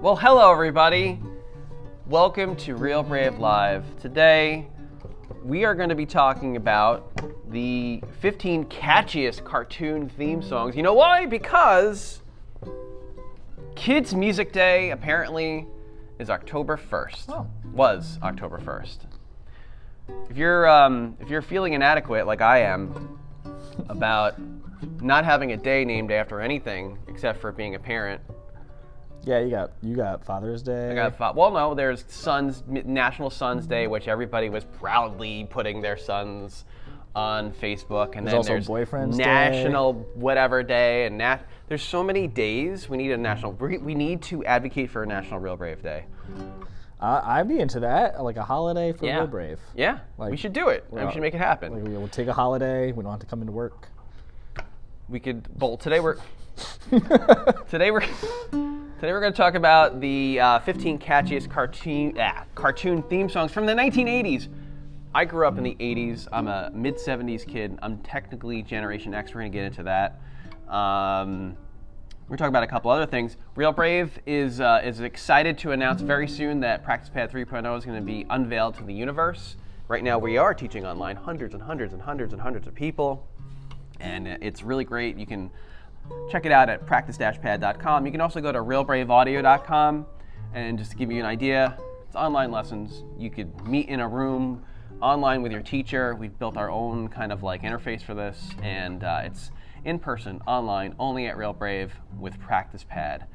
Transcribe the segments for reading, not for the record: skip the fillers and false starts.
Well, hello everybody. Welcome to Real Brave Live. Today, we are going to be talking about the 15 catchiest cartoon theme songs. You know why? Because Kids Music Day apparently is October 1st. Oh. Was October 1st. If you're feeling inadequate like I am about not having a day named after anything except for being a parent. Yeah, you got Father's Day. Well, no, there's National Sons Day, which everybody was proudly putting their sons on Facebook, and There's then also Boyfriend's National Whatever Day, and there's so many days. We need a national. We need to advocate for a National Real Brave Day. I'd be into that, like a holiday for Yeah. Real Brave. Yeah, we should do it. We should make it happen. Like we'll take a holiday. We don't have to come into work. We could. Well, today we're going to talk about the 15 catchiest cartoon theme songs from the 1980s. I grew up in the 80s. I'm a mid-70s kid. I'm technically Generation X. We're going to get into that. We're talking about a couple other things. Real Brave is excited to announce very soon that Practice Pad 3.0 is going to be unveiled to the universe. Right now we are teaching online hundreds and hundreds and hundreds and hundreds of people. And it's really great. You can check it out at practice-pad.com. You can also go to realbraveaudio.com, and just to give you an idea, it's online lessons. You could meet in a room online with your teacher. We've built our own kind of like interface for this, and it's in person, online, only at Real Brave with Practice Pad.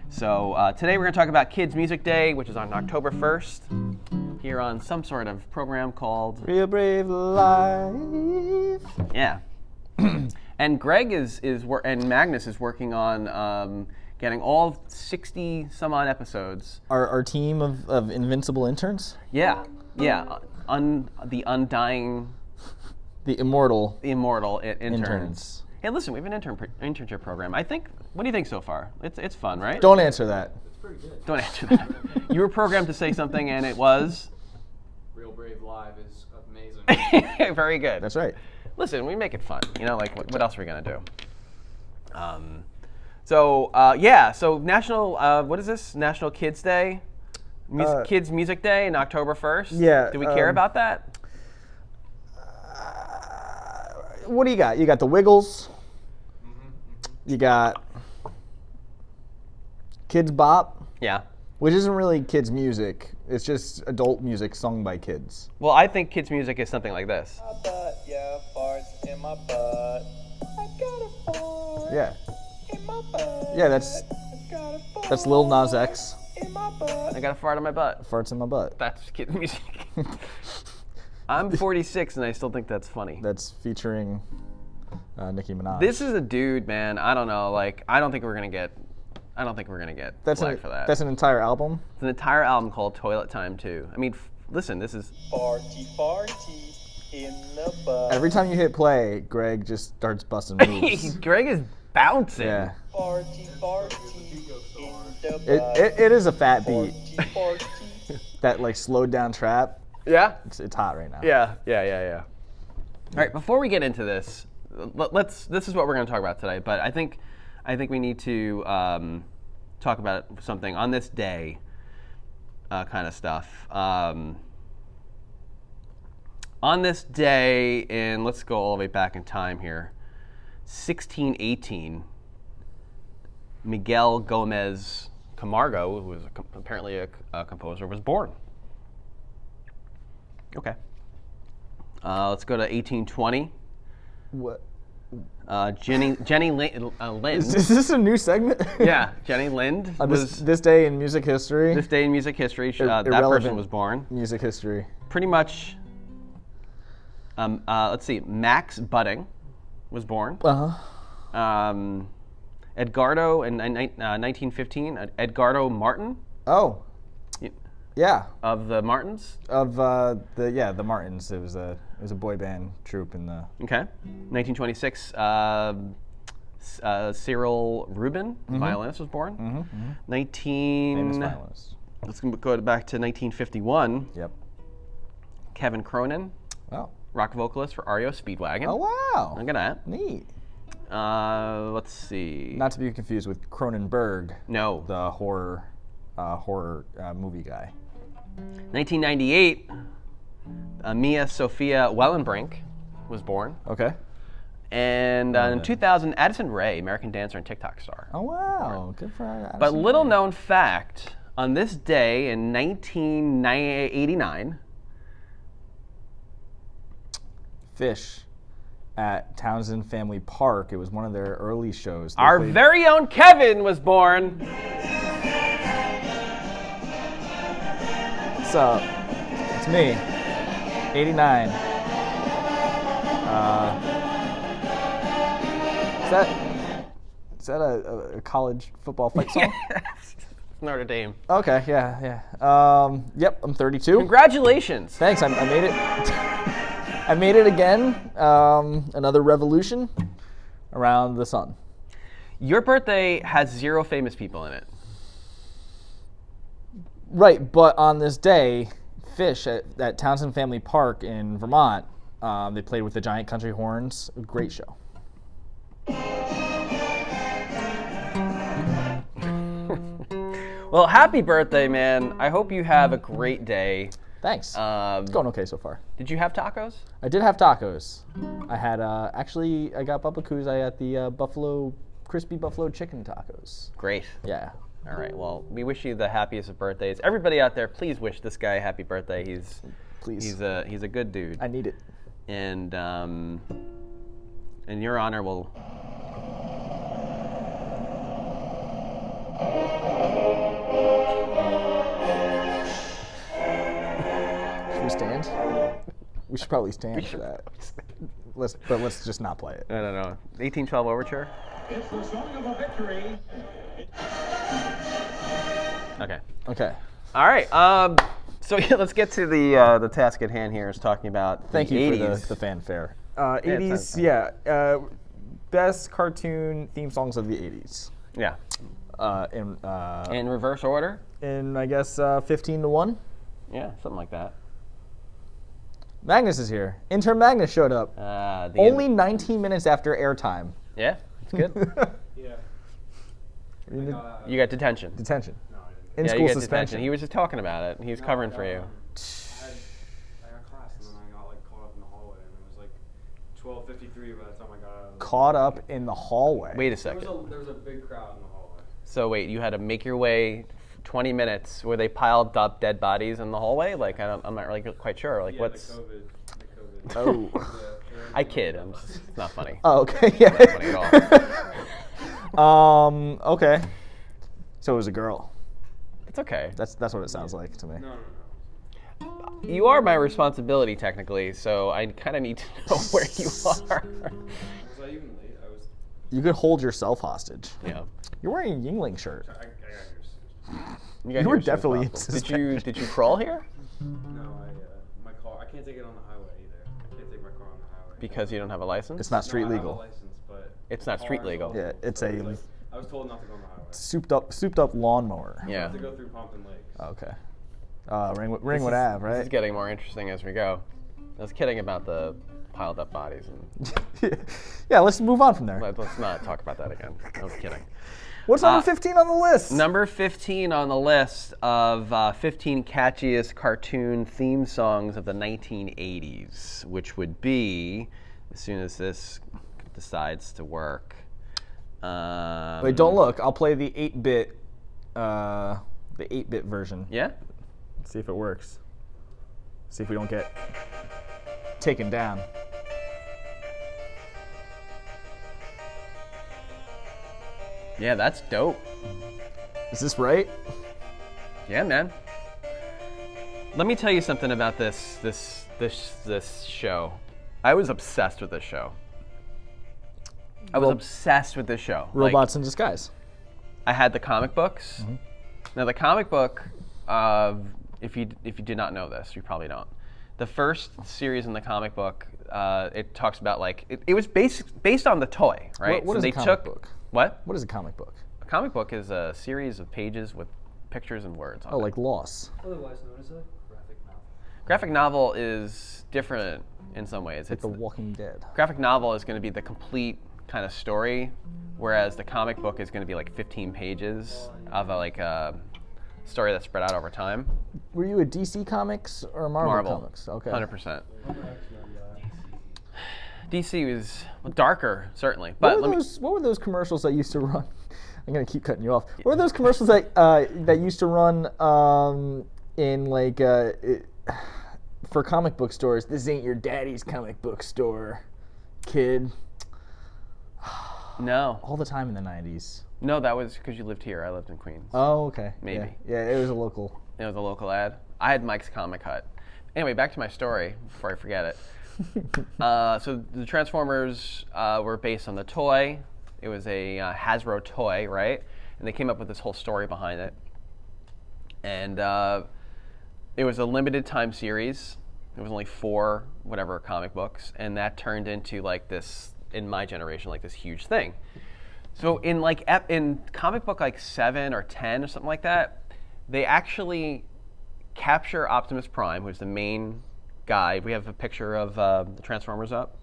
So today we're going to talk about Kids Music Day, which is on October 1st, here on some sort of program called Real Brave Live. Yeah. And Greg and Magnus is working on getting all 60 some odd episodes. Our team of invincible interns? Yeah. The undying, The immortal interns. Hey, listen, we have an internship program. What do you think so far? It's fun, right? Don't answer that. It's pretty good. Don't answer that. You were programmed to say something, and it was Real Brave Live is amazing. very good. That's right. Listen, we make it fun. You know, like what else are we gonna do? So National, what is this? National Kids Day, Kids Music Day, on October 1st. Yeah, Do we care about that? What do you got? You got the Wiggles. You got Kids Bop, Yeah. which isn't really kids music. It's just adult music sung by kids. Well, I think kids music is something like this. My butt, yeah, farts in my butt. I got a fart Yeah. in my butt. Yeah, that's I got a fart that's Lil Nas X. in my butt. I got a fart on my butt. Farts in my butt. That's kids music. I'm 46 and I still think that's funny. That's featuring Nicki Minaj. This is a dude, man. I don't know. Like, I don't think we're gonna get flagged for that. That's an entire album. It's an entire album called Toilet Time 2. I mean, listen, this is Farty, farty in the butt. Every time you hit play, Greg just starts busting moves. Greg is bouncing. Yeah. Farty, farty in the butt. It is a fat beat. Farty, farty. That like slowed down trap. Yeah? It's hot right now. Yeah. All right, before we get into this, this is what we're going to talk about today, but I think we need to talk about something on this day kind of stuff. On this day, and let's go all the way back in time here, 1618, Miguel Gomez Camargo, who was apparently a composer, was born. Okay. Let's go to 1820. What? Jenny Lind. Is this a new segment? Yeah, Jenny Lind was this day in music history. this day in music history. That Irrelevant person was born. Music history. Pretty much. Let's see. Max Budding was born. Edgardo in 1915. Edgardo Martin. Oh. Yeah. Of the Martins. Of the Martins. It was a boy band troupe in the. Okay. 1926. Cyril Rubin, violinist, was born. 19. Famous violinist. Let's go back to 1951. Yep. Kevin Cronin, Oh. rock vocalist for REO Speedwagon. Oh wow. Look at that. Neat. Let's see. Not to be confused with Cronenberg, No. the horror horror movie guy. 1998, Mia Sophia Wellenbrink was born. Okay. And in 2000, Addison Rae, American dancer and TikTok star. Oh, wow. Good for Addison But little Rae. known fact, on this day in 1989, Fish at Townsend Family Park. It was one of their early shows. They our played- very own Kevin was born. What's up? It's me. 89. Is that a college football fight song? Notre Dame. Okay, yeah. Yep, I'm 32. Congratulations. Thanks, I made it. I made it again. Another revolution around the sun. Your birthday has 0 famous people in it. Right, but on this day, Fish at Townsend Family Park in Vermont, they played with the Giant Country Horns. A great show. Well, happy birthday, man. I hope you have a great day. Thanks. It's going okay so far. Did you have tacos? I did have tacos. I had I got babakuzai at the crispy buffalo chicken tacos. Great. Yeah. All right. Well, we wish you the happiest of birthdays. Everybody out there, please wish this guy a happy birthday. He's a good dude. I need it. And in your honor, we'll. Should we stand? We should probably stand for that. Let's just not play it. I don't know. 1812 Overture? It's the song of a victory. Okay. Okay. All right. So yeah, let's get to the task at hand here. Is talking about Thank the you 80s. for the fanfare. it's 80s, not- best cartoon theme songs of the 80s. Yeah. In reverse order? I guess 15 to 1. Yeah, something like that. Magnus is here. Intern Magnus showed up. Only 19 minutes after airtime. Yeah, it's good. Yeah. You got detention. Detention. No, I didn't. In Yeah, school you got suspension. detention. He was just talking about it. He was covering for you. I got class and then I got like caught up in the hallway and it was like 12:53 by the time I got out of the Caught up in the hallway. Wait a There was second. a big crowd in the hallway. So wait, you had to make your way 20 minutes where they piled up dead bodies in the hallway? Like, I'm not really quite sure. Like, Yeah, what's... the COVID. Oh. I kid. It's not funny. Oh, okay. Yeah. Not funny at all. Okay. So it was a girl. It's okay. That's what it sounds like to me. No. You are my responsibility, technically, so I kind of need to know where you are. Was I even late? I was. You could hold yourself hostage. Yeah. You're wearing a Yingling shirt. I got here. got You were here as soon as definitely possible. Did you crawl here? No, my car. I can't take it on the highway either. I can't take my car on the highway. Because you don't have a license? It's not street No, I have legal. a license, but It's not street cars legal. all- Yeah, it's so a like, I was told not to go on the highway. souped up lawnmower. I Yeah. have to go through Pompton Lakes. Okay. Ringwood Ave, This is right? getting more interesting as we go. I was kidding about the piled up bodies, and Yeah, let's move on from there. let's not talk about that again. I was kidding. What's number 15 on the list? Number 15 on the list of 15 catchiest cartoon theme songs of the 1980s, which would be, as soon as this decides to work. Wait, don't look. I'll play the 8-bit version. Yeah? See if it works. See if we don't get taken down. Yeah, that's dope. Is this right? Yeah, man. Let me tell you something about this show. I was obsessed with this show. I was obsessed with this show. Like, Robots in disguise. I had the comic books. Now the comic book, if you did not know this, you probably don't. The first series in the comic book, it talks about like it was based on the toy, right? What So is they a comic book? What? What is a comic book? A comic book is a series of pages with pictures and words on Oh, it. like Lost. Otherwise known as a graphic novel. Graphic novel is different in some ways. Like The Walking Dead. Graphic novel is going to be the complete kind of story, whereas the comic book is going to be like 15 pages of a story that spread out over time. Were you a DC Comics or Marvel, Marvel. Comics? Okay. 100%. DC was darker, certainly. But What were those commercials that used to run? I'm gonna keep cutting you off. What were those commercials that used to run in like for comic book stores? This ain't your daddy's comic book store, kid. no. All the time in the 90s. No, that was because you lived here. I lived in Queens. Oh, okay. Maybe. Yeah, it was a local. It was a local ad. I had Mike's Comic Hut. Anyway, back to my story before I forget it. So the Transformers were based on the toy. It was a Hasbro toy, right? And they came up with this whole story behind it. And it was a limited time series. It was only 4 whatever comic books, and that turned into like this, in my generation, like this huge thing. So in like in comic book like 7 or 10 or something like that, they actually capture Optimus Prime, who's the main guy. We have a picture of the Transformers up.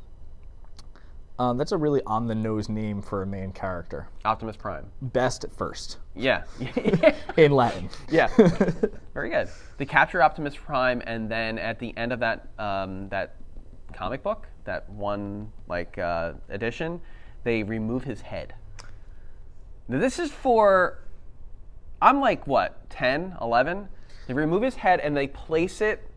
That's a really on-the-nose name for a main character. Optimus Prime. Best at first. Yeah. In Latin. Yeah. Very good. They capture Optimus Prime, and then at the end of that that comic book, that one like edition, they remove his head. Now this is for, I'm like what, 10, 11? They remove his head and they place it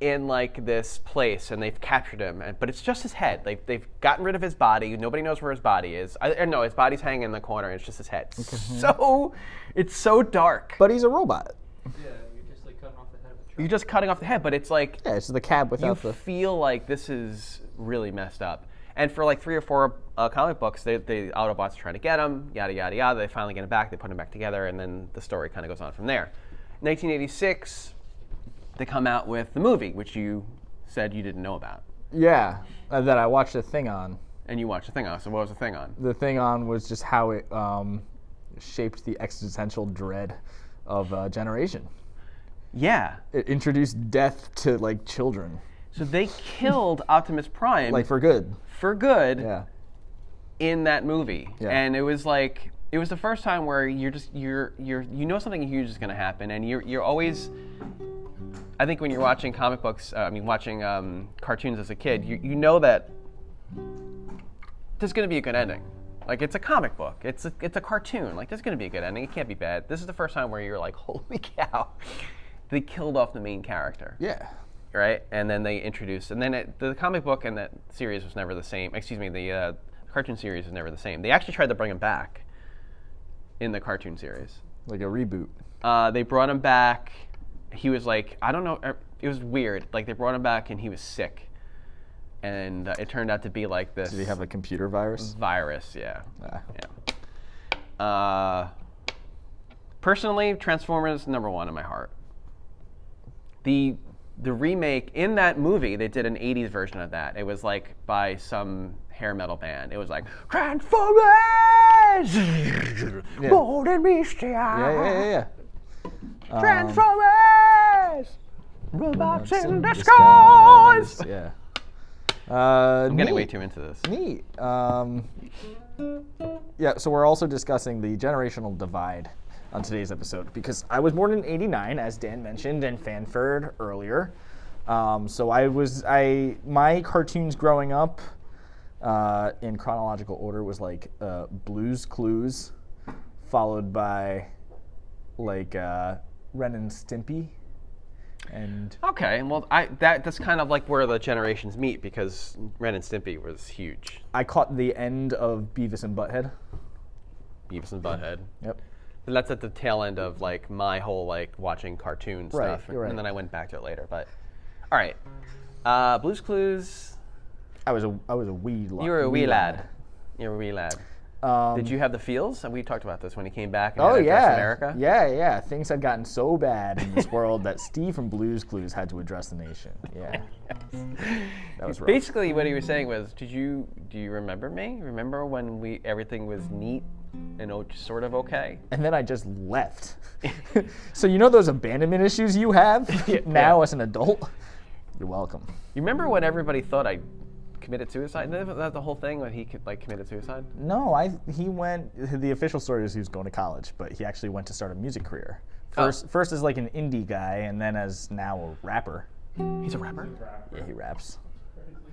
in like this place, and they've captured him, but it's just his head. They've gotten rid of his body. Nobody knows where his body is. No, his body's hanging in the corner, and it's just his head. Okay. So it's so dark. But he's a robot. Yeah, you're just like cutting off the head of a truck. You're just cutting off the head, but it's like Yeah, it's the cab without you the. feel like this is really messed up. And for like 3 or 4 comic books, the Autobots are trying to get him, yada yada yada. They finally get him back. They put him back together, and then the story kind of goes on from there. 1986. They come out with the movie, which you said you didn't know about. Yeah, that I watched a thing on. And you watched the thing on. So what was the thing on? The thing on was just how it shaped the existential dread of a generation. Yeah. It introduced death to like children. So they killed Optimus Prime Like for good. for good Yeah. in that movie. Yeah. And it was like, it was the first time where you know something huge is going to happen, and you're always, I think when you're watching comic books, watching cartoons as a kid, you know that there's going to be a good ending. Like, it's a comic book. It's a cartoon. Like, there's going to be a good ending. It can't be bad. This is the first time where you're like, holy cow. They killed off the main character. Yeah. Right? And then they introduced, and then the comic book and that series was never the same. Excuse me, the cartoon series was never the same. They actually tried to bring him back in the cartoon series. Like a reboot. They brought him back. He was like, I don't know, it was weird. Like, they brought him back and he was sick. And it turned out to be like this. Did he have a computer virus? Virus, yeah. Ah. Yeah. Personally, Transformers, #1 in my heart. The remake, in that movie, they did an 80s version of that. It was like by some hair metal band. It was like, Transformers! Bold and misty. Yeah. Transformers! Robots in disguise! Yeah. I'm getting way too into this. Neat. Yeah, so we're also discussing the generational divide on today's episode because I was born in '89, as Dan mentioned and fanfared earlier. So my cartoons growing up in chronological order was like Blue's Clues, followed by like Ren and Stimpy. And okay, well, that's kind of like where the generations meet because Ren and Stimpy was huge. I caught the end of Beavis and Butthead. Beavis and Butthead. Yep. And that's at the tail end of like my whole like watching cartoon Right, stuff, you're right. and then I went back to it later. But all right, Blue's Clues. I was a wee lad. You were a wee lad. You were a wee lad. Did you have the feels? And we talked about this when he came back and had to address America. Yeah. Things had gotten so bad in this world that Steve from Blue's Clues had to address the nation. Yeah. That was rough. Basically, what he was saying was, do you remember me? Remember when everything was neat and sort of okay? And then I just left. So you know those abandonment issues you have now as an adult? You're welcome. You remember when everybody thought I committed suicide? Isn't that the whole thing when he committed suicide? No, he went. The official story is he was going to college, but he actually went to start a music career. First as like an indie guy, and then as now a rapper. He's a rapper? Yeah, he raps.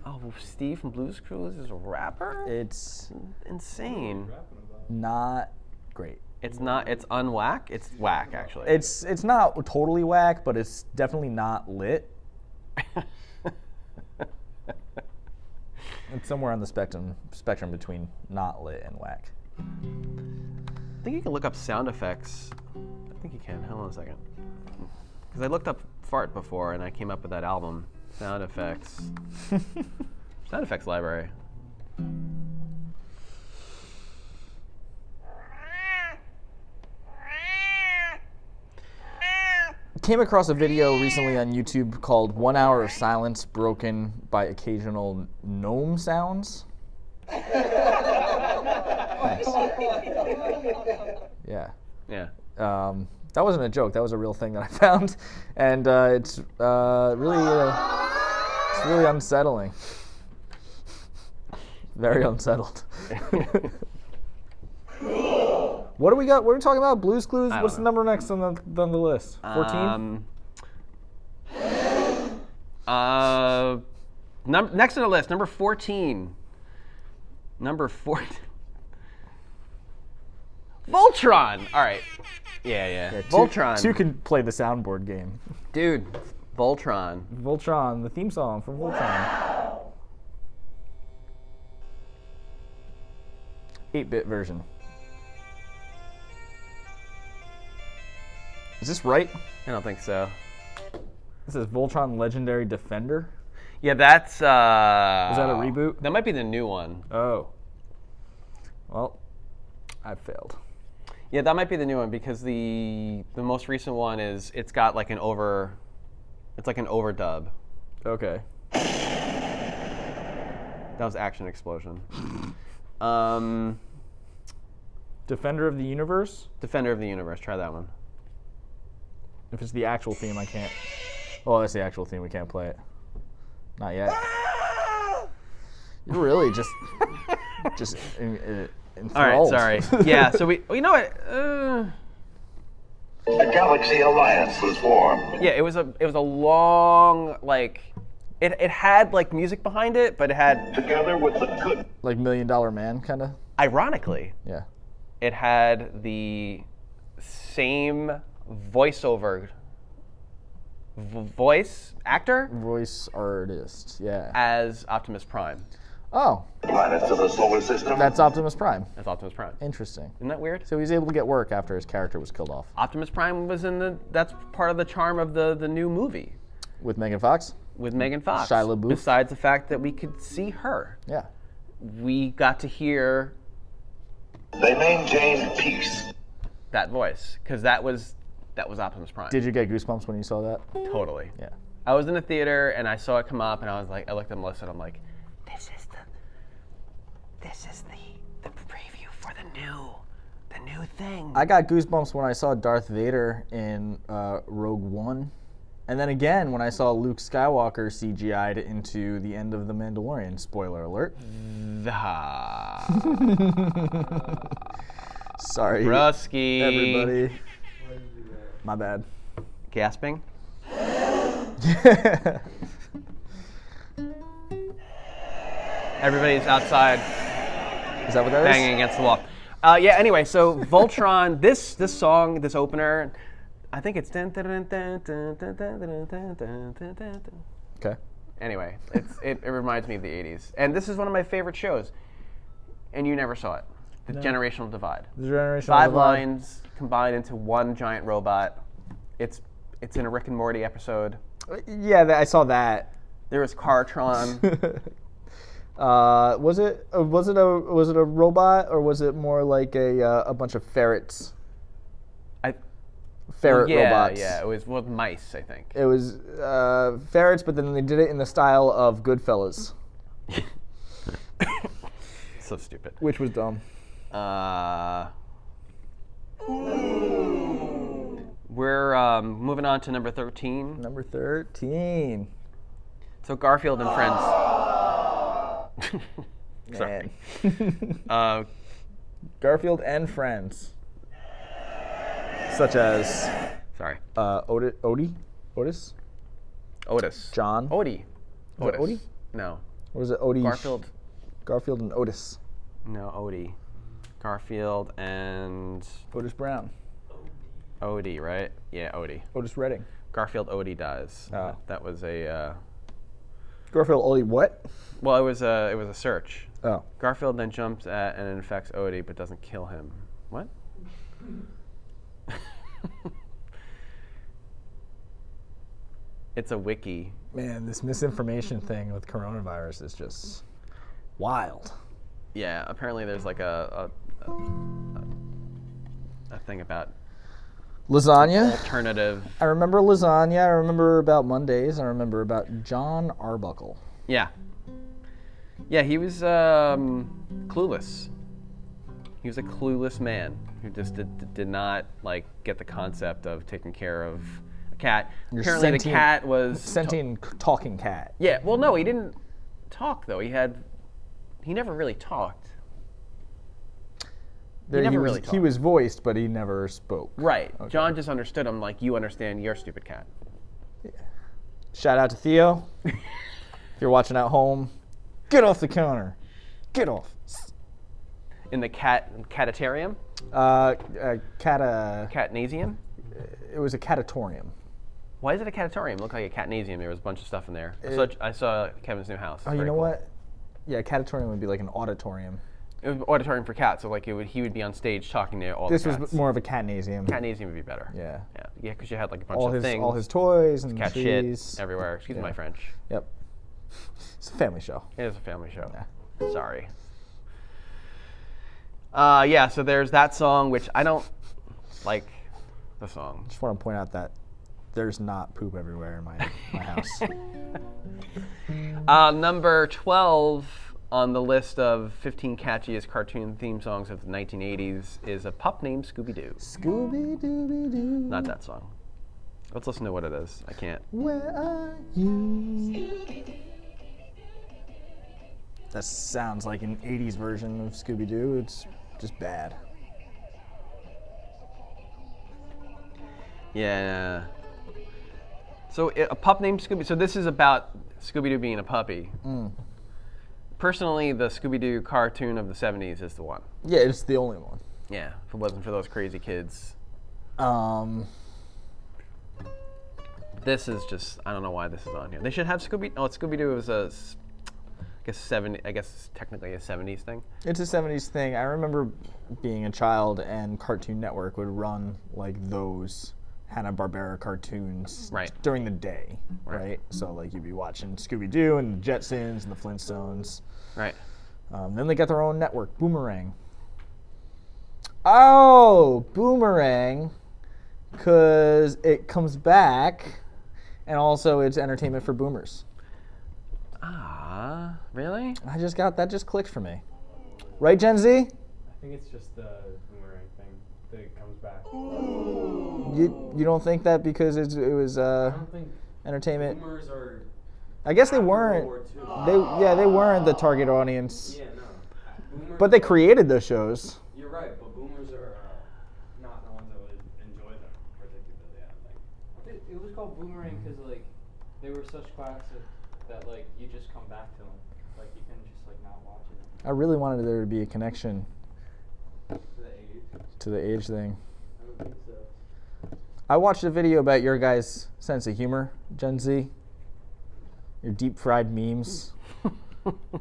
Oh, Steve from Blue's Clues is a rapper? It's insane. not great. It's not. It's unwhack. It's whack, actually. It's not totally whack, but it's definitely not lit. It's somewhere on the spectrum between not lit and whack. I think you can look up sound effects. I think you can. Hold on a second. Because I looked up fart before, and I came up with that album, sound effects. Sound effects library. Came across a video recently on YouTube called 1 Hour of Silence Broken by Occasional Gnome Sounds. Thanks. Yeah. Yeah. That wasn't a joke. That was a real thing that I found, and it's really unsettling. Very unsettled. What do we got? What are we talking about? Blue's Clues? What's the number next on the list? 14? Next on the list, number 14. Number 14. Voltron! All right. Yeah. Voltron. Two can play the soundboard game. Dude, Voltron. Voltron, the theme song from Voltron. 8-bit version. Is this right? I don't think so. This is Voltron Legendary Defender. Yeah, that's... Is that a reboot? That might be the new one. Oh. Well, I failed. Yeah, that might be the new one because the most recent one is it's got like an overdub. Okay. That was Action Explosion. Defender of the Universe? Defender of the Universe. Try that one. If it's the actual theme, I can't. Oh, that's the actual theme. We can't play it. Not yet. You're really just enthralled. All right, sorry. Yeah, so you know what? The Galaxy Alliance was formed. Yeah, it was a long it had like music behind it, but it had Together with the good. Like $1 Million Man, kind of. Ironically, Yeah. it had the same voiceover voice actor Voice artist. Yeah. as Optimus Prime. Oh, Planets of the solar system. that's Optimus Prime. That's Optimus Prime. Interesting. Isn't that weird? So he was able to get work after his character was killed off. Optimus Prime was that's part of the charm of the new movie With Megan Fox? with Megan Fox. Shia LaBeouf. Besides the fact that we could see her, Yeah. we got to hear They maintained peace. that voice because that was Optimus Prime. Did you get goosebumps when you saw that? Totally. Yeah. I was in the theater and I saw it come up and I looked at Melissa and I'm like, this is the preview for the new thing. I got goosebumps when I saw Darth Vader in Rogue One. And then again when I saw Luke Skywalker CGI'd into the end of The Mandalorian. Spoiler alert. Sorry, Rusky. everybody. My bad. Gasping. Everybody's outside Is that what that banging against the wall. Yeah. Anyway, so Voltron, this song, this opener, I think it's. Okay. Anyway, it reminds me of the '80s, and this is one of my favorite shows. And you never saw it. The Generational Divide. The Generational Five Divide. lines combined into one giant robot. It's in a Rick and Morty episode. Yeah, I saw that. There was Cartron. Was it a robot or was it more like a bunch of ferrets? Ferret robots. Yeah, it was with mice, I think. It was ferrets, but then they did it in the style of Goodfellas, So stupid. which was dumb. We're moving on to number 13. Number 13. So Garfield and Friends. Sorry. Man. Garfield and friends. Such as Sorry. Otis? Otis. John? Odie. Is it Odie? No. Or was it Odie? Garfield and Otis. No, Odie. Garfield and Otis Brown. Odie, right? Yeah, Odie. Otis Redding. Garfield Odie dies. Oh. That was a Garfield Odie what? well, it was a search. Oh. Garfield then jumps at and infects Odie but doesn't kill him. What? It's a wiki. Man, this misinformation thing with coronavirus is just wild. Yeah, apparently there's like a thing about Lasagna. alternative. I remember lasagna. I remember about Mondays. I remember about John Arbuckle. Yeah. Yeah, he was clueless. He was a clueless man who just did not like get the concept of taking care of a cat. Apparently the cat was sentient talking cat. Yeah, well no, he didn't talk though. He never really talked. He was voiced, but he never spoke. Right. Okay. John just understood him like you understand your stupid cat. Yeah. Shout out to Theo. If you're watching at home, get off the counter. Get off. In the catarium? Catnasium? It was a catatorium. Why is it a catatorium? It looked like a catnasium. There was a bunch of stuff in there. I saw Kevin's new house. Oh, you know what? Yeah, catatorium would be like an auditorium. It was an auditorium for cats, so like he would be on stage talking to all this the cats. This was more of a catnasium. Catnasium would be better. Yeah. Yeah, because you had like a bunch of things. All his toys and cat trees. shit everywhere. Excuse my French. Yep. It's a family show. It is a family show. Yeah. Sorry. Yeah, so there's that song, which I don't like the song. Just want to point out that there's not poop everywhere in my house. Number 12 on the list of 15 catchiest cartoon theme songs of the 1980s is a pup named Scooby Doo. Scooby Dooby Doo. Not that song. Let's listen to what it is. I can't. Where are you? That sounds like an 80s version of Scooby Doo. It's just bad. Yeah. So a pup named Scooby. So this is about Scooby Doo being a puppy. Personally, the Scooby Doo cartoon of the 70s is the one. Yeah, it's the only one. Yeah, if it wasn't for those crazy kids. This is just, I don't know why this is on here. They should have Scooby. Oh, Scooby Doo was I guess technically a 70s thing. It's a 70s thing. I remember being a child and Cartoon Network would run like those Hanna-Barbera cartoons during the day, right? So like you'd be watching Scooby Doo and the Jetsons and the Flintstones. Right. Then they got their own network, Boomerang. Oh, Boomerang, because it comes back, and also it's entertainment for boomers. Ah, really? That just clicked for me. Right, Gen Z? I think it's just the boomerang thing that comes back. You don't think that because it was I don't think entertainment? boomers are. I guess they weren't. They weren't the target audience. Yeah, no. Boomers But they created those shows. You're right, but boomers are not the ones that would enjoy them particularly. I think. It was called Boomerang because like they were such classics that like you just come back to them. Like you can just like not watch it. I really wanted there to be a connection To the age. thing. I don't think so. I watched a video about your guys' sense of humor, Gen Z. Your deep fried memes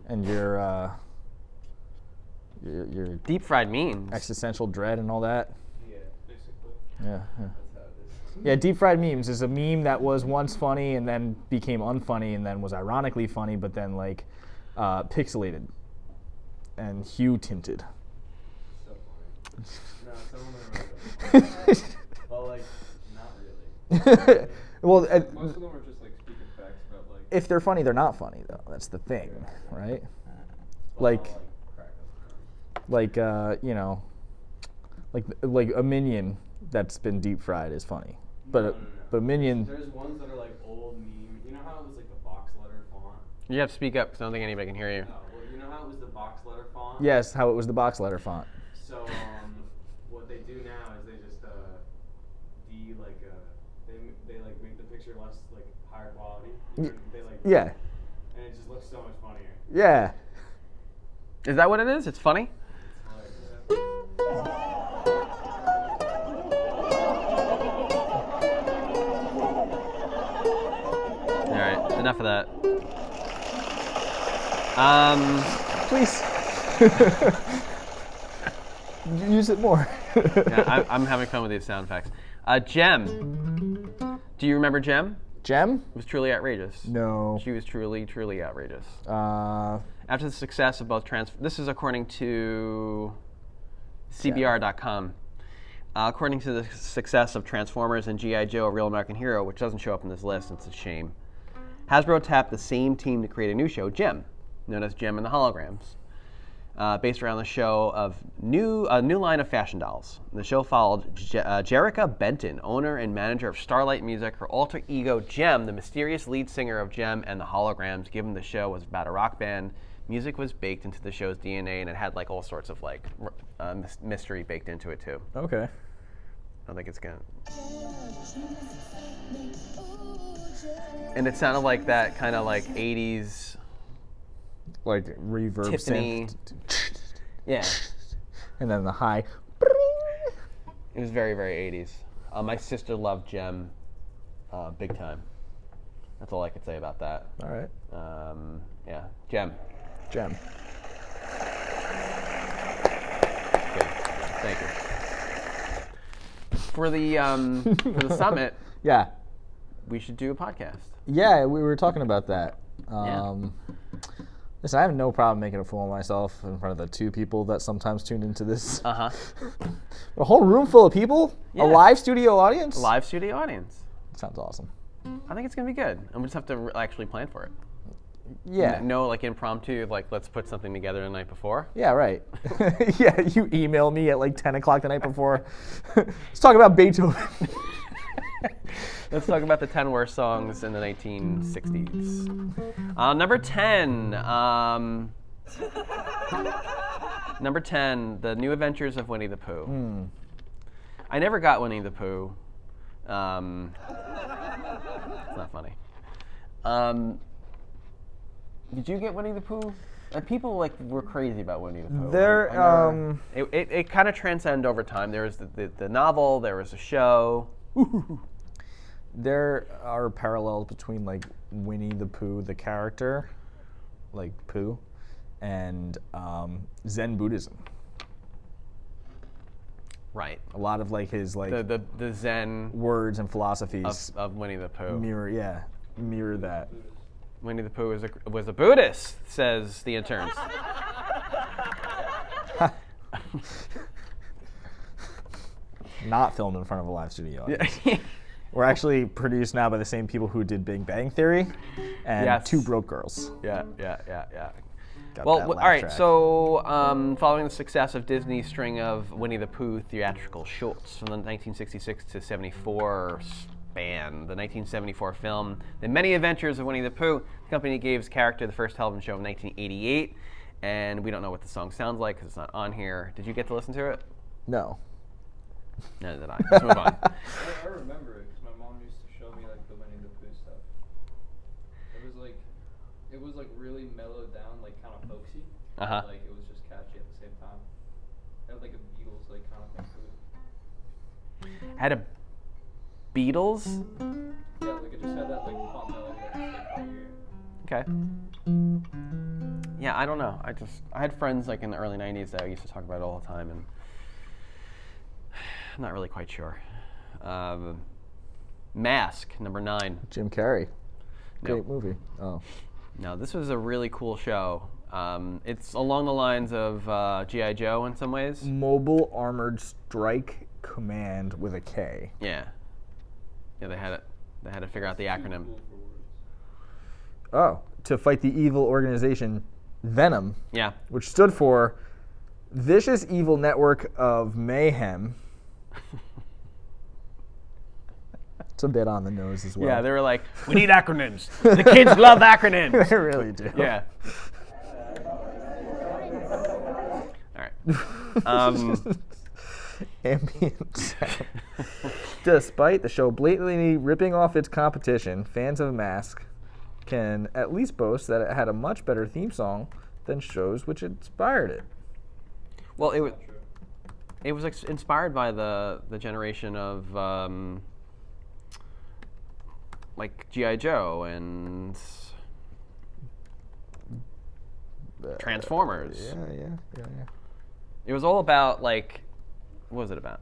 and your Deep fried memes. existential dread and all that. Yeah, basically. Yeah. That's how it is. Yeah, deep fried memes is a meme that was once funny and then became unfunny and then was ironically funny, but then like pixelated and hue tinted. So funny. No, some of them are really well, like, not really. Well, Most of them are just like speak effects about like. if they're funny, they're not funny though. That's the thing, right? Like you know, like a Minion that's been deep fried is funny, but Minion. There's ones that are like old meme. You know how it was like the box letter font? You have to speak up because I don't think anybody can hear you. Well, you you know how it was the box letter font? Yes, how it was the box letter font. So what they do now is they just they like make the picture less like higher quality. They like Yeah. and it just looks so much funnier. Yeah. Is that what it is? It's funny? All right, enough of that. Please. Use it more. Yeah, I'm having fun with these sound effects. Jem. Do you remember Jem? Gem? It was truly outrageous. No. She was truly, truly outrageous. Uh, After the success of both this is according to CBR.com. According to the success of Transformers and G.I. Joe, A Real American Hero, which doesn't show up in this list, it's a shame, Hasbro tapped the same team to create a new show, Jem, known as Jem and the Holograms, based around the show of a new line of fashion dolls. The show followed Jerrica Benton, owner and manager of Starlight Music, her alter ego Jem, the mysterious lead singer of Jem and the Holograms. Given the show was about a rock band, music was baked into the show's DNA, and it had like all sorts of like mystery baked into it too. okay. I don't think it's gonna. And it sounded like that kind of like 80s. Like reverb Tiffany. synth. Yeah. And then the high. It was very, very 80s. My sister loved Jem big time. That's all I could say about that. All right. Yeah, Jem. Gem. Okay. Thank you. For the summit, Yeah. we should do a podcast. Yeah, we were talking about that. Yeah. Listen, I have no problem making a fool of myself in front of the two people that sometimes tune into this. Uh-huh. A whole room full of people? Yeah. A live studio audience? Live studio audience. Sounds awesome. I think it's gonna be good, and we just have to actually plan for it. Yeah. No, like impromptu, like let's put something together the night before. Yeah, right. Yeah, you email me at like 10 o'clock the night before. Let's talk about Beethoven. Let's talk about the 10 worst songs in the 1960s. Number 10. Number 10, The New Adventures of Winnie the Pooh. I never got Winnie the Pooh. It's not funny. Did you get Winnie the Pooh? People like were crazy about Winnie the Pooh. It kind of transcended over time. There was the novel. There was a show. There are parallels between like Winnie the Pooh, the character, like Pooh, and Zen Buddhism. Right. A lot of like his like The Zen words and philosophies of Winnie the Pooh. mirror that. Winnie the Pooh was a Buddhist, says the interns. Not filmed in front of a live studio audience. We're actually produced now by the same people who did Big Bang Theory and Yes. Two Broke Girls. Yeah. Got Well, that all laugh right. track. So, following the success of Disney's string of Winnie the Pooh theatrical shorts from the 1966 to 74 span, the 1974 film, The Many Adventures of Winnie the Pooh, the company gave his character the first television show in 1988, and we don't know what the song sounds like because it's not on here. Did you get to listen to it? No. Neither did I. Let's move on. I remember it because my mom used to show me like the Winnie the Pooh stuff. It was like really mellowed down, like kind of folksy. Uh-huh. Like it was just catchy at the same time. It had like a Beatles like kind of thing to it. Had a Beatles? Yeah, like it just had that like pop melody that just like caught your ear. Okay. Yeah, I don't know. I had friends like in the early 90s that I used to talk about it all the time, and I'm not really quite sure. Mask, number 9. Jim Carrey. No. Great movie. Oh. No, this was a really cool show. It's along the lines of G.I. Joe in some ways. Mobile Armored Strike Command with a K. Yeah. Yeah, they had to figure out the acronym. Cool for words. Oh, to fight the evil organization Venom, Yeah. which stood for Vicious Evil Network of Mayhem. It's a bit on the nose as well. Yeah, they were like, we need acronyms. The kids love acronyms. They really do. Yeah. Ambient sound. Despite the show blatantly ripping off its competition, fans of Mask can at least boast that it had a much better theme song than shows which inspired it. Well, it was inspired by the generation of like G.I. Joe and Transformers. Yeah. It was all about like, what was it about?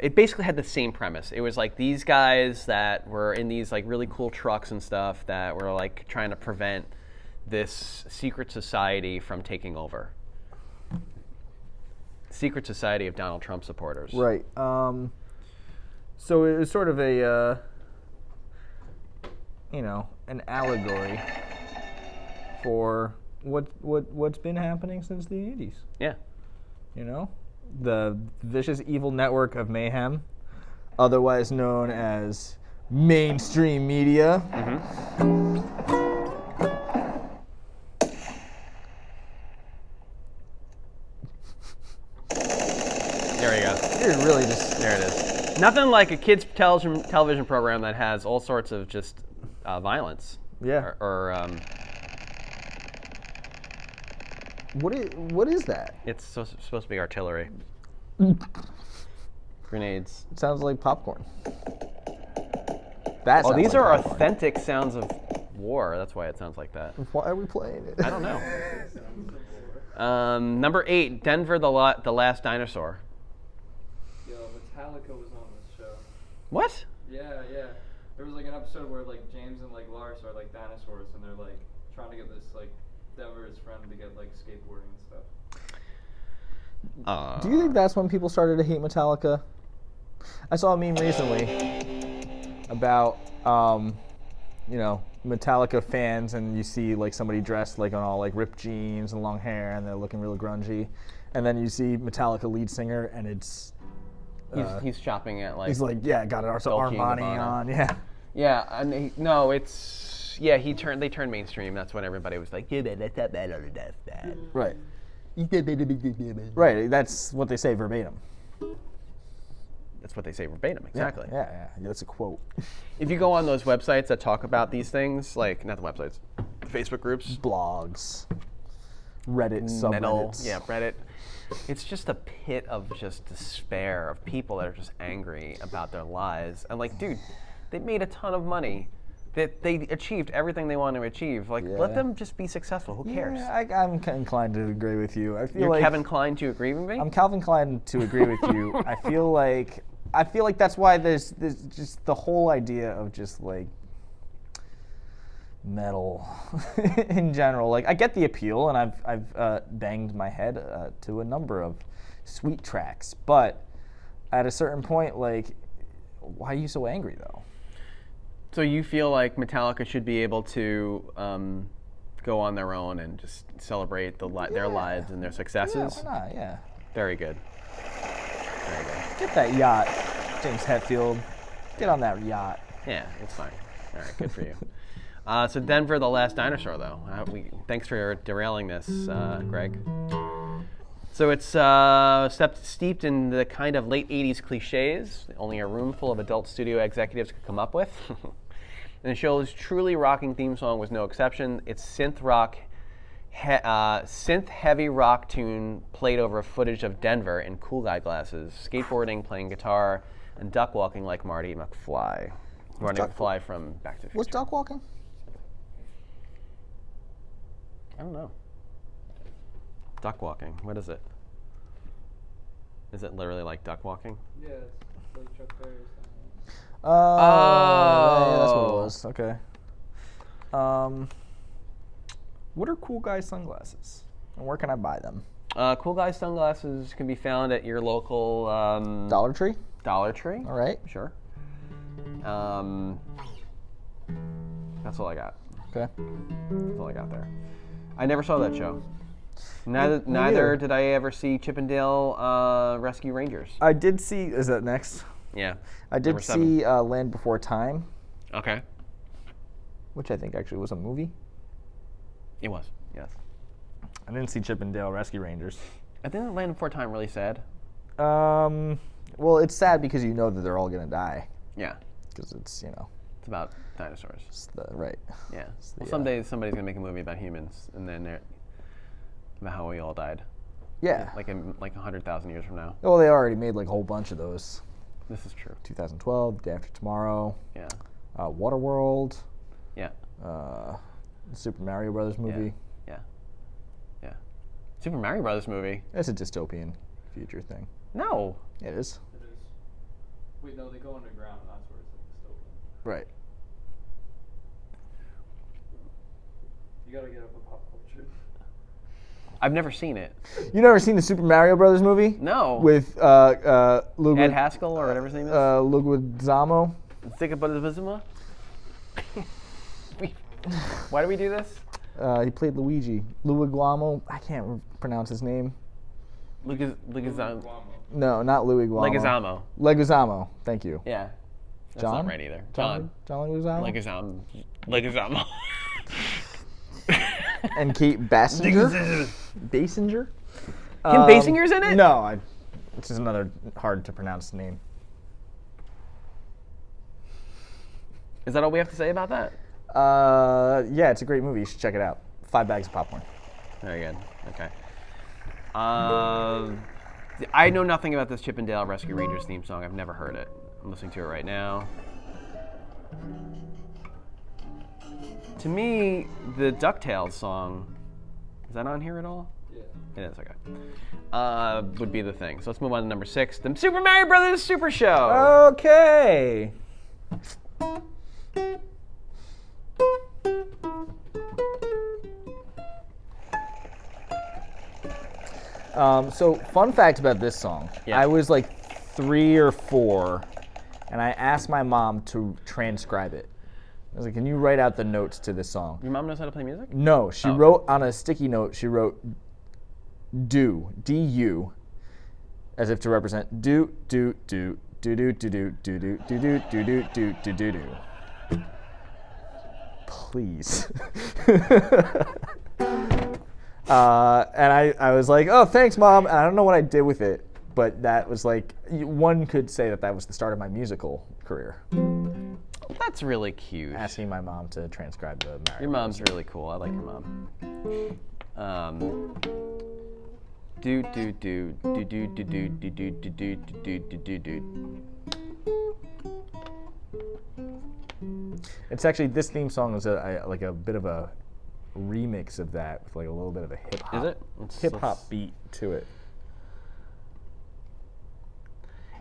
It basically had the same premise. It was like these guys that were in these like really cool trucks and stuff that were like trying to prevent this secret society from taking over. Secret society of Donald Trump supporters. Right. So it was sort of a, an allegory for what's been happening since the 80s. Yeah. The vicious evil network of mayhem, otherwise known as mainstream media. There you go. You're really just... There it is. Nothing like a kids' television program that has all sorts of just violence. Yeah. What is that? It's supposed to be artillery. Grenades. It sounds like popcorn. That Oh, sounds these like are popcorn. authentic sounds of war. That's why it sounds like that. Why are we playing it? I don't know. Number 8, Denver the Last Dinosaur. Yo, Metallica was on this show. What? Yeah. There was like an episode where like James and like Lars are like dinosaurs, and they're like trying to get this like Denver's friend to get like skateboarding and stuff. Do you think that's when people started to hate Metallica? I saw a meme recently about, Metallica fans, and you see like somebody dressed like on all like ripped jeans and long hair, and they're looking real grungy, and then you see Metallica lead singer, and it's He's shopping at like. he's like, yeah, got an Dolce & Armani Gabbana. on, yeah. Yeah, and they turned mainstream. That's when everybody was like, yeah, that's not bad, that's bad. Right. Right. That's what they say verbatim. That's what they say verbatim, exactly. Yeah. That's a quote. If you go on those websites that talk about these things, like not the websites, the Facebook groups, Blogs, Reddit, subreddits. Yeah, Reddit. It's just a pit of just despair of people that are just angry about their lives. And like, dude, they made a ton of money. They achieved everything they wanted to achieve. Like, let them just be successful. Who cares? Yeah, I'm inclined to agree with you. I feel You're like Kevin Kline to agree with me? I'm Calvin Klein to agree with you. I feel like that's why there's just the whole idea of just like metal in general. Like, I get the appeal, and I've banged my head to a number of sweet tracks, but at a certain point, like, why are you so angry though? So you feel like Metallica should be able to go on their own and just celebrate their lives and their successes? Yeah, why not? Yeah. Very good. Very good. Get that yacht, James Hetfield. Get on that yacht. Yeah, it's fine. All right, good for you. So Denver, the Last Dinosaur, though. Thanks for derailing this, Greg. So it's steeped in the kind of late 80s cliches only a room full of adult studio executives could come up with. And the show's truly rocking theme song was no exception. It's synth-heavy rock tune played over footage of Denver in cool guy glasses, skateboarding, playing guitar, and duck walking like Marty McFly. Marty McFly from Back to the Future. What's duck walking? I don't know. Duck walking. What is it? Is it literally like duck walking? Yeah, it's like Chuck Berry's thing. Yeah, that's what it was. Okay. What are cool guy sunglasses, and where can I buy them? Cool guy sunglasses can be found at your local Dollar Tree. Dollar Tree. All right. Sure. That's all I got. Okay. That's all I got there. I never saw that show. Neither neither. did I ever see Chippendale Rescue Rangers. I did see. Is that next? Yeah. I did Number 7. see Land Before Time, Okay. which I think actually was a movie. It was. Yes. I didn't see Chip and Dale Rescue Rangers. I think Land Before Time really sad. Well, it's sad because you know that they're all gonna die. Yeah. Because it's It's about dinosaurs. it's the right. Yeah. Well, the, someday somebody's gonna make a movie about humans, and then about how we all died. Yeah. Like in 100,000 years from now. Well, they already made like a whole bunch of those. This is true. 2012, Day After Tomorrow, Yeah. Waterworld, Yeah. the Super Mario Brothers movie. Yeah. Yeah. Super Mario Brothers movie. It's a dystopian future thing. No. It is. It is. Wait, no, they go underground. That's where it's like dystopian. Right. You gotta get up with pop culture. I've never seen it. You never seen the Super Mario Brothers movie? No. With Ed Haskell or whatever his name is. Leguizamo. Think about his Why do we do this? He played Luigi. Leguizamo. I can't pronounce his name. Leguizamo. No, not Louis Guamo. Leguizamo. Thank you. Yeah. That's John? not right either. John. John Leguizamo. Leguizamo. And Kate Basinger. Basinger? Kim Basinger's in it? No, it's just another hard to pronounce name. Is that all we have to say about that? Yeah, it's a great movie. You should check it out. 5 bags of popcorn. Very good. Okay. I know nothing about this Chip and Dale Rescue Rangers theme song. I've never heard it. I'm listening to it right now. To me, the DuckTales song, is that on here at all? Yeah. It is, okay. Would be the thing. So let's move on to number 6, the Super Mario Brothers Super Show. Okay. So fun fact about this song. Yeah. I was like 3 or 4, and I asked my mom to transcribe it. I was like, can you write out the notes to this song? Your mom knows how to play music? No, she wrote on a sticky note, she wrote do, D-U, as if to represent do, do, do, do, do, do, do, do, do, do, do, do, do, do, do, do, do. Please. And I was like, oh, thanks, Mom. And I don't know what I did with it, but that was like, one could say that was the start of my musical career. That's really cute. Asking my mom to transcribe the Mario. Your mom's really cool. I like your mom. Do do do do do do do do do do do do do do. It's actually, this theme song is like a bit of a remix of that with like a little bit of a hip hop. Is it? Hip hop beat to it.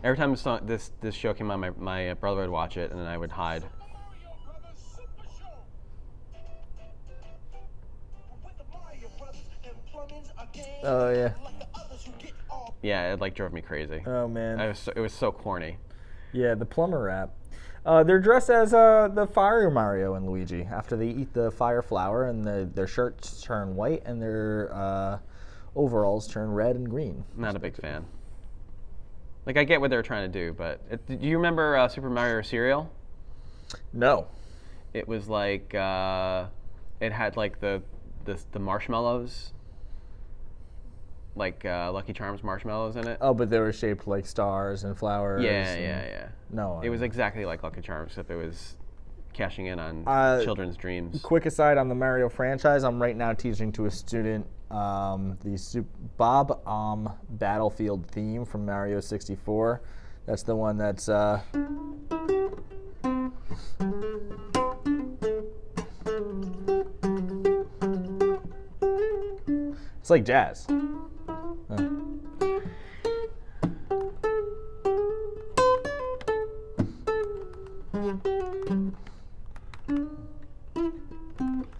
Every time this show came on, my brother would watch it, and then I would hide. Oh yeah. Yeah, it like drove me crazy. Oh man. It was so corny. Yeah, the plumber rap. They're dressed as the Fire Mario and Luigi after they eat the fire flower, and their shirts turn white and their overalls turn red and green. Not a big fan. Like, I get what they were trying to do, but do you remember Super Mario cereal? No. It was like it had like the marshmallows, like Lucky Charms marshmallows in it. Oh, but they were shaped like stars and flowers. Yeah. No. It was exactly like Lucky Charms, except it was cashing in on children's dreams. Quick aside on the Mario franchise, I'm right now teaching to a student the Bob Battlefield theme from Mario 64. That's the one that's it's like jazz.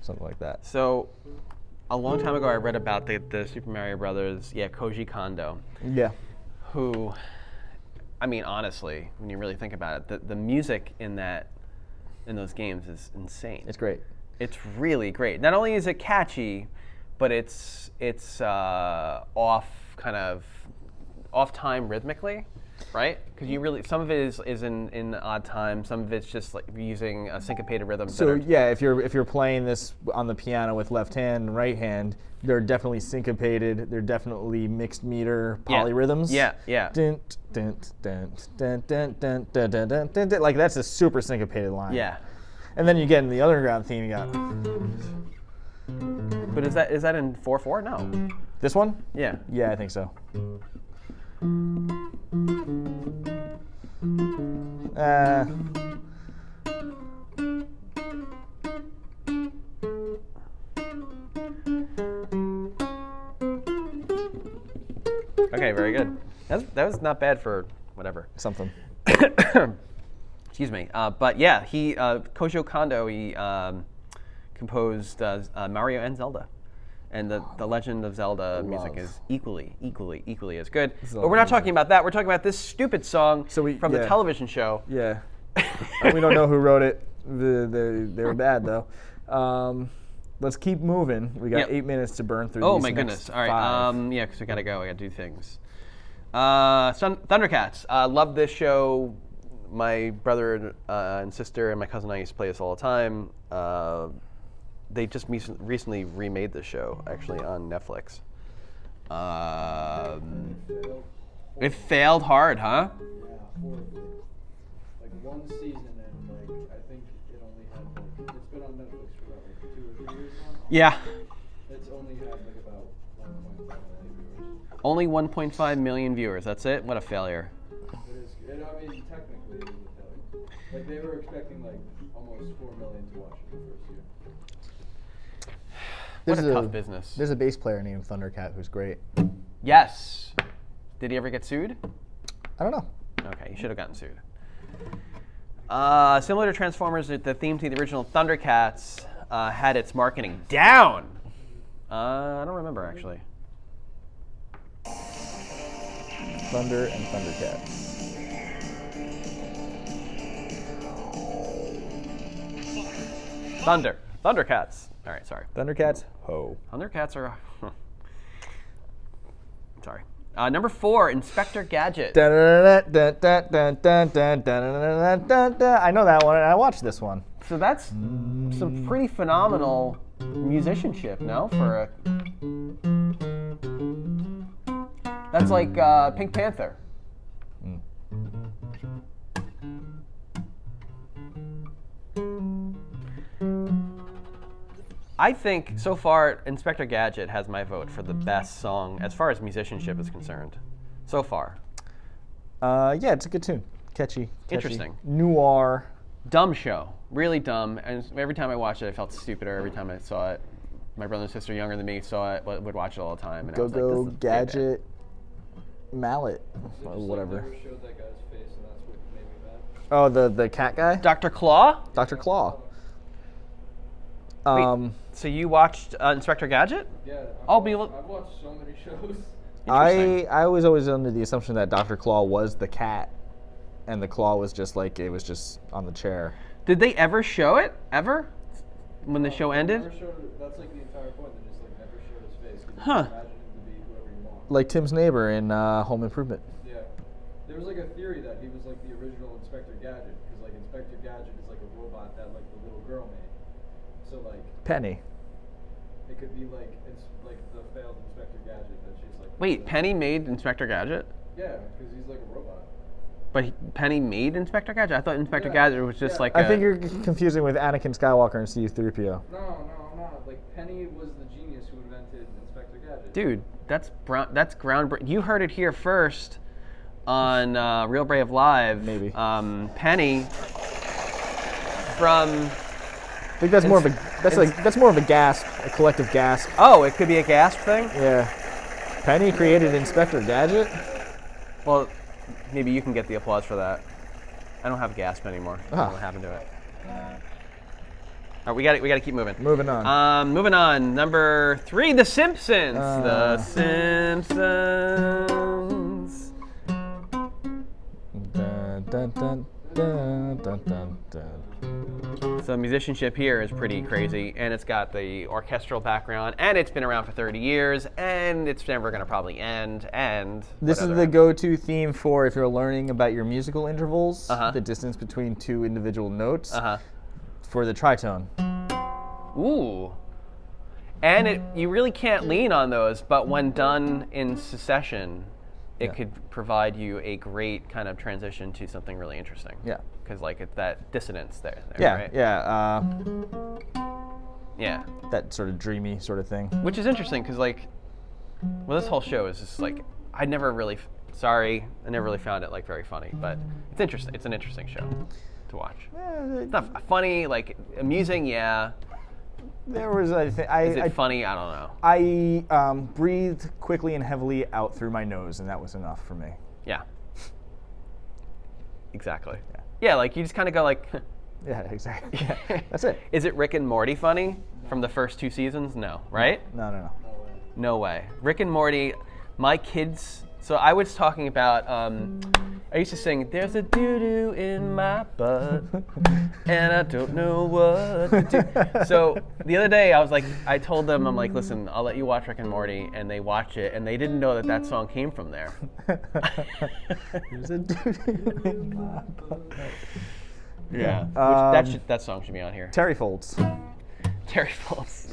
Something like that. So, a long time ago, I read about the Super Mario Brothers. Yeah, Koji Kondo. Yeah. Who, I mean, honestly, when you really think about it, the music in those games is insane. It's great. It's really great. Not only is it catchy, but it's off time rhythmically. right? Because some of it is in odd time. Some of it's just like using syncopated rhythms. So yeah, if you're playing this on the piano with left hand and right hand, they're definitely syncopated. They're definitely mixed meter polyrhythms. Yeah, yeah. Dun, dun, dun, dun, dun, dun, dun, dun, dun, dun, dun. Like that's a super syncopated line. Yeah. And then you get in the underground theme. You got But is that in 4/4? No. this one. Yeah. Yeah, I think so. Okay, very good. That was not bad for whatever. Something. Excuse me. But yeah, Koji Kondo, he composed Mario and Zelda. And the Legend of Zelda music is equally as good. But we're not talking about that. We're talking about this stupid song from the television show. Yeah. We don't know who wrote it. They were bad though. Let's keep moving. We got 8 minutes to burn through. Oh these my next goodness! All right, 5. yeah, because we gotta go. I gotta do things. Thundercats. Love this show. My brother and sister and my cousin and I used to play this all the time. They just recently remade the show, actually, on Netflix. It failed hard, huh? Yeah, horribly. Like one season and like I think it only had like it's been on Netflix for about like 2 or 3 years now. Yeah. It's only had like about 1.5 million viewers. Only 1.5 million viewers. That's it? What a failure. I mean, technically it was a failure. Like they were expecting like almost 4 million to watch it the first year. What a tough business. There's a bass player named Thundercat who's great. Yes. Did he ever get sued? I don't know. Okay, he should have gotten sued. Similar to Transformers, the theme to the original Thundercats had its marketing down. I don't remember, actually. Thunder and Thundercats. Thundercats. All right, sorry. Thundercats. Ho. Thundercats are... Sorry. Number 4, Inspector Gadget. I know that one, and I watched this one. So that's some pretty phenomenal musicianship, no? For that's like Pink Panther. I think so far Inspector Gadget has my vote for the best song as far as musicianship is concerned. So far. Yeah, it's a good tune. Catchy. Interesting. Noir. Dumb show. Really dumb. And every time I watched it, I felt stupider every time I saw it. My brother and sister younger than me saw it, would watch it all the time. And I was like, Go this is Gadget. Mallet. They Or just whatever. Like, never showed that guy's face, and that's what made me mad. Oh, the cat guy? Dr. Claw? Dr. Claw. Wait, so you watched Inspector Gadget? Yeah, I've I've watched so many shows. I was always under the assumption that Dr. Claw was the cat, and the claw was just like, it was just on the chair. Did they ever show it? Ever? When the show ended? Never showed, that's like the entire point. They just like never showed his face. You Huh. just imagine him to be whoever you want. Like Tim's neighbor in Home Improvement. Yeah. There was like a theory that he was like the original Inspector Gadget, because like Inspector Gadget is like a robot that like the little girl made. So like Penny. it could be like it's like the failed Inspector Gadget that she's like. Wait, Penny made Inspector Gadget? Yeah, because he's like a robot. But Penny made Inspector Gadget? I thought Inspector Yeah. Gadget was just Yeah. like I think you're confusing with Anakin Skywalker and C-3PO. No, I'm not. Like Penny was the genius who invented Inspector Gadget. Dude, that's groundbreaking. You heard it here first on Real Brave Live. Maybe. Penny from... I think that's more of a gasp, a collective gasp. Oh, it could be a gasp thing? Yeah. Penny created Inspector Gadget? Well, maybe you can get the applause for that. I don't have gasp anymore. I don't know what happened to it. All right, we got to keep moving. Moving on. Moving on. Number 3, The Simpsons. The Simpsons. Dun, dun, dun. Dun, dun, dun, dun. So musicianship here is pretty crazy, and it's got the orchestral background, and it's been around for 30 years, and it's never going to probably end, and... This is the go-to theme for if you're learning about your musical intervals, the distance between two individual notes, for the tritone. Ooh. And you really can't lean on those, but when done in succession, it could provide you a great kind of transition to something really interesting. Yeah. Because like it's that dissonance there Yeah, right? Yeah. That sort of dreamy sort of thing. Which is interesting because like, well, this whole show is just like, I never really found it like very funny, but it's interesting. It's an interesting show to watch. It's not funny, like amusing, yeah. There was a thing. Is it funny? I don't know. I breathed quickly and heavily out through my nose, and that was enough for me. Yeah. Exactly. Yeah, like you just kind of go like. Yeah, exactly. Yeah, that's it. Is it Rick and Morty funny from the first 2 seasons? No, right? No. No way. Rick and Morty, my kids. So I was talking about. I used to sing, "There's a doo-doo in my butt, and I don't know what to do." So the other day, I told them, I'm like, listen, I'll let you watch Rick and Morty, and they watch it, and they didn't know that song came from there. There's a doo-doo in my butt. Yeah. That song should be on here. Terry Folds. Terry Folds.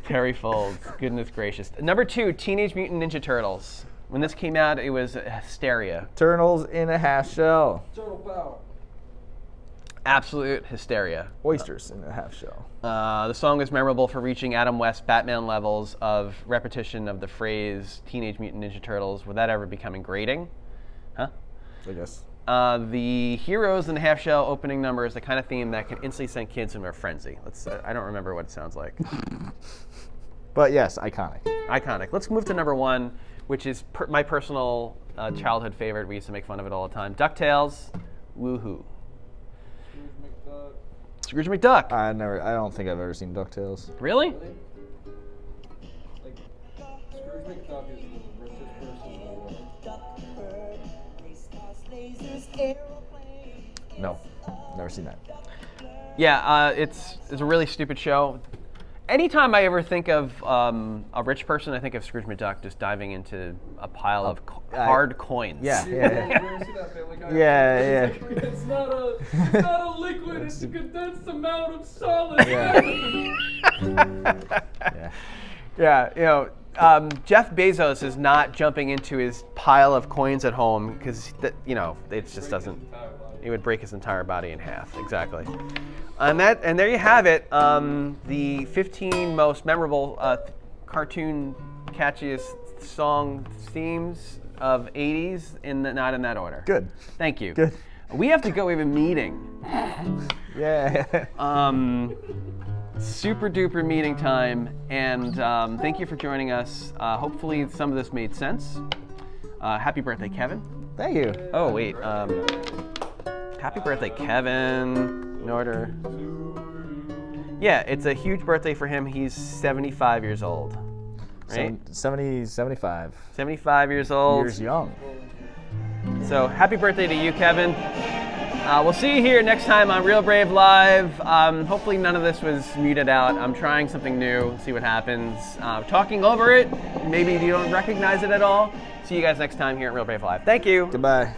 Terry Folds. Goodness gracious. Number 2, Teenage Mutant Ninja Turtles. When this came out, it was hysteria. Turtles in a half shell. Turtle power. Absolute hysteria. Oysters in a half shell. The song is memorable for reaching Adam West Batman levels of repetition of the phrase Teenage Mutant Ninja Turtles without ever becoming grating. Huh? I guess. The Heroes in the Half Shell opening number is the kind of theme that can instantly send kids into a frenzy. I don't remember what it sounds like. But yes, iconic. Iconic. Let's move to number 1, which is my personal childhood favorite. We used to make fun of it all the time. DuckTales, woohoo. Scrooge McDuck. I don't think I've ever seen DuckTales. Really? Like, Scrooge McDuck is the richest person in the world. No, never seen that. Yeah, it's a really stupid show. Anytime I ever think of a rich person, I think of Scrooge McDuck just diving into a pile of hard coins. Yeah. You ever see that Family Guy? Yeah. It's not a liquid. It's a condensed amount of solid. Yeah. Yeah, you know, Jeff Bezos is not jumping into his pile of coins at home because, it just doesn't. It would break his entire body in half. Exactly. And there you have it. The 15 most memorable cartoon catchiest song themes of 80s not in that order. Good. Thank you. Good. We have to go. We have a meeting. Yeah. Super duper meeting time, and thank you for joining us. Hopefully some of this made sense. Happy birthday, Kevin. Thank you. Oh wait, happy birthday, Kevin. In order. Yeah, it's a huge birthday for him. He's 75 years old. Right? 75. 75 years old. Years young. So happy birthday to you, Kevin. We'll see you here next time on Real Brave Live. Hopefully none of this was muted out. I'm trying something new, see what happens. Talking over it, maybe you don't recognize it at all. See you guys next time here at Real Brave Live. Thank you. Goodbye.